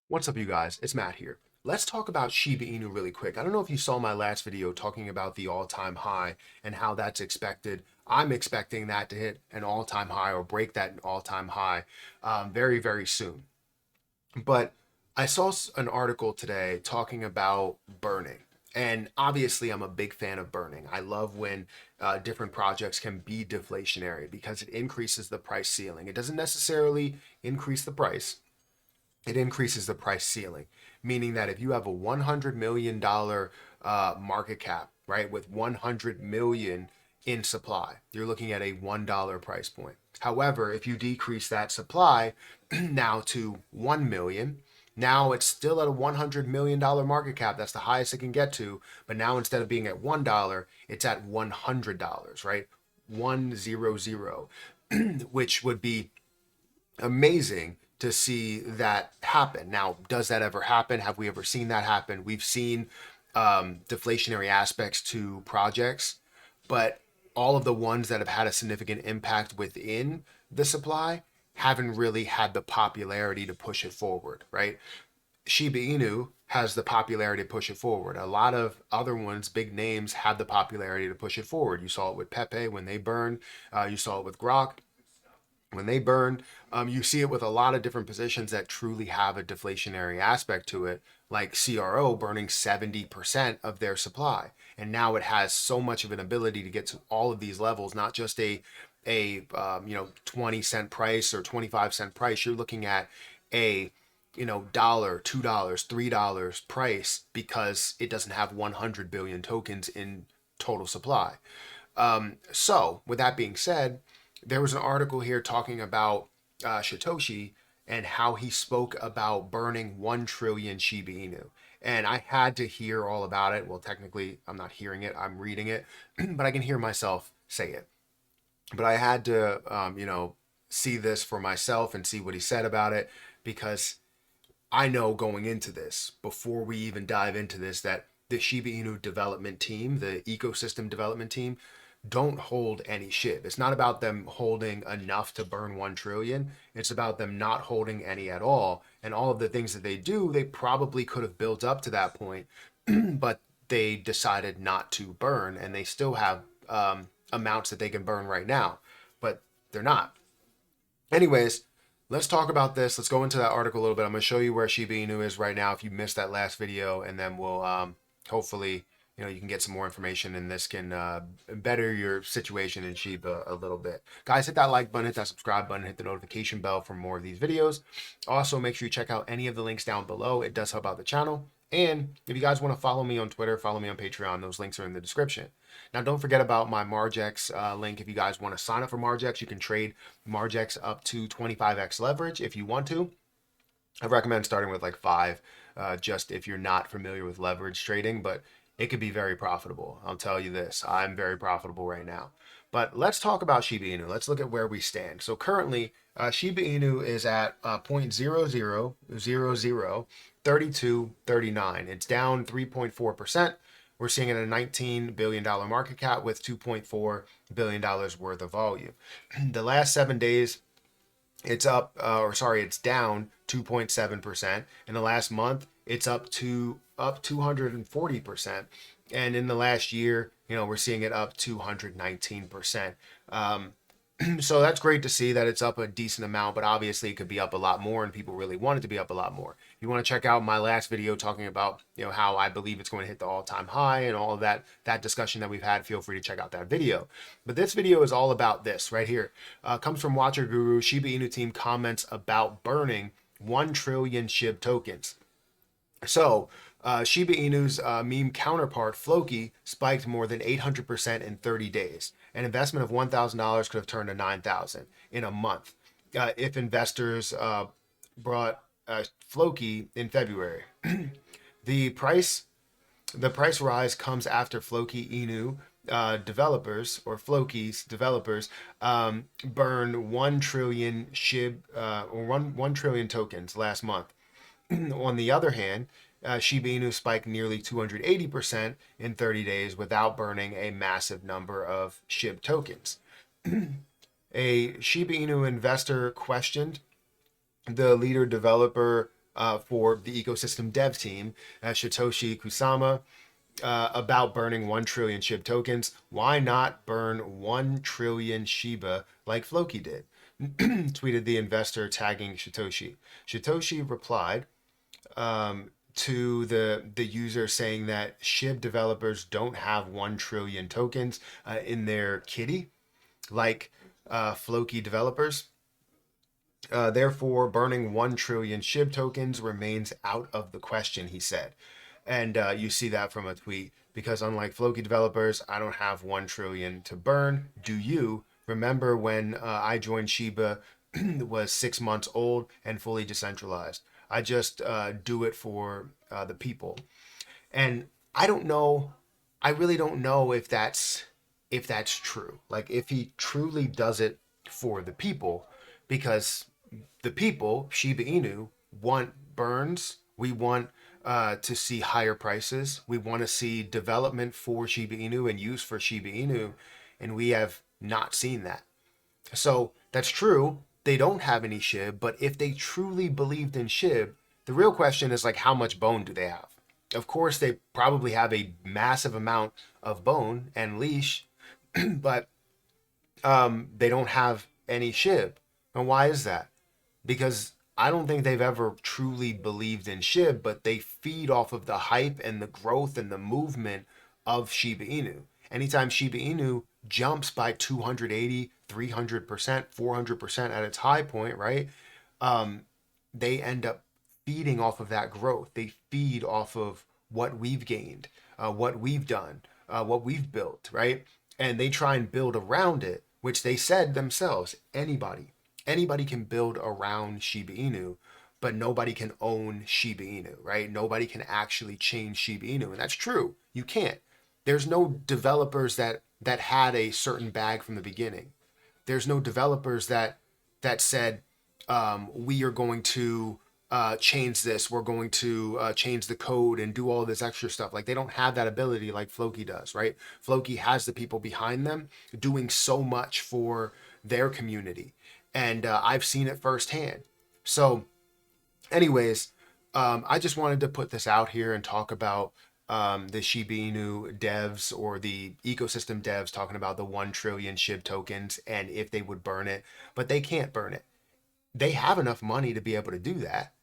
What's up, you guys? It's Matt here. Let's talk about Shiba Inu really quick. I don't know if you saw my last video talking about the all-time high and how that's expected. I'm expecting that to hit an all-time high or break that all-time high very, very soon. But I saw an article today talking about burning. And obviously, I'm a big fan of burning. I love when different projects can be deflationary because it increases the price ceiling. It doesn't necessarily increase the price, it increases the price ceiling, meaning that if you have a $100 million market cap, right, with 100 million in supply, you're looking at a $1 price point. However, if you decrease that supply now to 1 million, now it's still at a $100 million market cap. That's the highest it can get to. But now instead of being at $1, it's at $100, right? 100, which would be amazing to see that happen. Now, does that ever happen? Have we ever seen that happen? We've seen deflationary aspects to projects, but all of the ones that have had a significant impact within the supply haven't really had the popularity to push it forward, right? Shiba Inu has the popularity to push it forward. A lot of other ones, big names, have the popularity to push it forward. You saw it with Pepe when they burned. You saw it with Grok when they burn. You see it with a lot of different positions that truly have a deflationary aspect to it, like CRO burning 70% of their supply. And now it has so much of an ability to get to all of these levels, not just a 20-cent price or 25-cent price. You're looking at a dollar, $2, $3 price because it doesn't have 100 billion tokens in total supply. So with that being said, there was an article here talking about Shytoshi and how he spoke about burning 1 trillion Shiba Inu. And I had to hear all about it. Well, technically, I'm not hearing it, I'm reading it, but I can hear myself say it. But I had to, see this for myself and see what he said about it because I know going into this, before we even dive into this, that the Shiba Inu development team, the ecosystem development team, don't hold any Shib. It's not about them holding enough to burn 1 trillion. It's about them not holding any at all. And all of the things that they do, they probably could have built up to that point, but they decided not to burn, and they still have amounts that they can burn right now, but they're not. Anyways, let's talk about this. Let's go into that article a little bit. I'm going to show you where Shiba Inu is right now if you missed that last video, and then we'll hopefully you can get some more information, and this can better your situation in Shiba a little bit. Guys, hit that like button, hit that subscribe button, hit the notification bell for more of these videos. Also, make sure you check out any of the links down below. It does help out the channel. And if you guys want to follow me on Twitter, follow me on Patreon. Those links are in the description. Now, don't forget about my Margex link. If you guys want to sign up for Margex, you can trade Margex up to 25x leverage if you want to. I recommend starting with like 5, just if you're not familiar with leverage trading, but it could be very profitable. I'll tell you this, I'm very profitable right now. But let's talk about Shiba Inu. Let's look at where we stand. So currently, Shiba Inu is at 0.00003239. It's down 3.4%. We're seeing it at a $19 billion market cap with $2.4 billion worth of volume. The last 7 days, it's it's down 2.7%. In the last month, it's up 240%. And in the last year, we're seeing it up 219%. So that's great to see that it's up a decent amount, but obviously it could be up a lot more, and people really want it to be up a lot more. If you want to check out my last video talking about how I believe it's going to hit the all-time high and all of that discussion that we've had, feel free to check out that video. But this video is all about this right here. Comes from Watcher Guru. Shiba Inu team comments about burning 1 trillion Shib tokens. So, Shiba Inu's meme counterpart, Floki, spiked more than 800% in 30 days. An investment of $1,000 could have turned to $9,000 in a month if investors brought Floki in February. the price rise comes after Floki Inu developers, or Floki's developers, burn 1 trillion Shib or 1 trillion tokens last month. On the other hand, Shiba Inu spiked nearly 280% in 30 days without burning a massive number of SHIB tokens. A Shiba Inu investor questioned the leader developer for the ecosystem dev team, Shytoshi Kusama, about burning 1 trillion Shib tokens. Why not burn 1 trillion Shiba like Floki did? Tweeted the investor tagging Shytoshi. Shytoshi replied to the user saying that Shib developers don't have 1 trillion tokens in their kitty like Floki developers. Therefore, burning 1 trillion Shib tokens remains out of the question, he said. And you see that from a tweet, because unlike Floki developers, I don't have 1 trillion to burn. Do you? Remember when I joined Shiba was 6 months old and fully decentralized. I just do it for the people. And I don't know, I really don't know if that's true. Like if he truly does it for the people, because the people, Shiba Inu, want burns. We want to see higher prices. We want to see development for Shiba Inu and use for Shiba Inu, and we have not seen that. So that's true. They don't have any Shib, but if they truly believed in Shib, the real question is like, how much bone do they have? Of course, they probably have a massive amount of bone and leash, but they don't have any Shib. And why is that? Because I don't think they've ever truly believed in Shib, but they feed off of the hype and the growth and the movement of Shiba Inu. Anytime Shiba Inu jumps by 280, 300%, 400% at its high point, right? They end up feeding off of that growth. They feed off of what we've gained, what we've done, what we've built, right? And they try and build around it, which they said themselves, anybody can build around Shiba Inu, but nobody can own Shiba Inu, right? Nobody can actually change Shiba Inu, and that's true. You can't. There's no developers that had a certain bag from the beginning. There's no developers that said we are going to change this. We're going to change the code and do all this extra stuff. Like they don't have that ability like Floki does, right? Floki has the people behind them doing so much for their community. And I've seen it firsthand. So anyways, I just wanted to put this out here and talk about the Shiba Inu devs or the ecosystem devs talking about the 1 trillion Shib tokens and if they would burn it, but they can't burn it. They have enough money to be able to do that.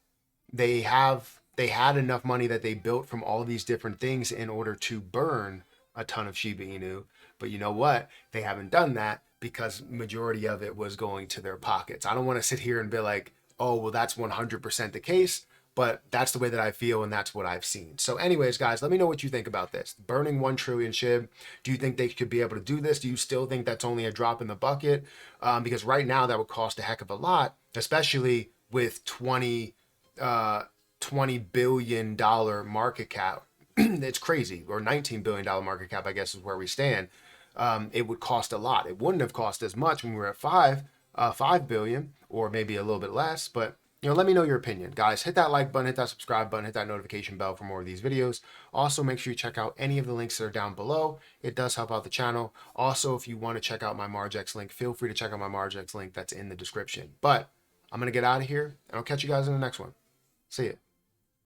They had enough money that they built from all these different things in order to burn a ton of Shiba Inu. But you know what? They haven't done that because majority of it was going to their pockets. I don't want to sit here and be like, oh, well, that's 100% the case, but that's the way that I feel and that's what I've seen. So anyways, guys, let me know what you think about this. Burning 1 trillion Shib. Do you think they could be able to do this? Do you still think that's only a drop in the bucket? Because right now that would cost a heck of a lot, especially with $20 billion market cap. It's crazy. Or $19 billion market cap, I guess, is where we stand. It would cost a lot. It wouldn't have cost as much when we were at 5 billion, or maybe a little bit less. But let me know your opinion, guys. Hit that like button, hit that subscribe button, hit that notification bell for more of these videos. Also, make sure you check out any of the links that are down below. It does help out the channel. Also, if you want to check out my Margex link, feel free to check out my Margex link that's in the description. But I'm gonna get out of here, and I'll catch you guys in the next one. See ya.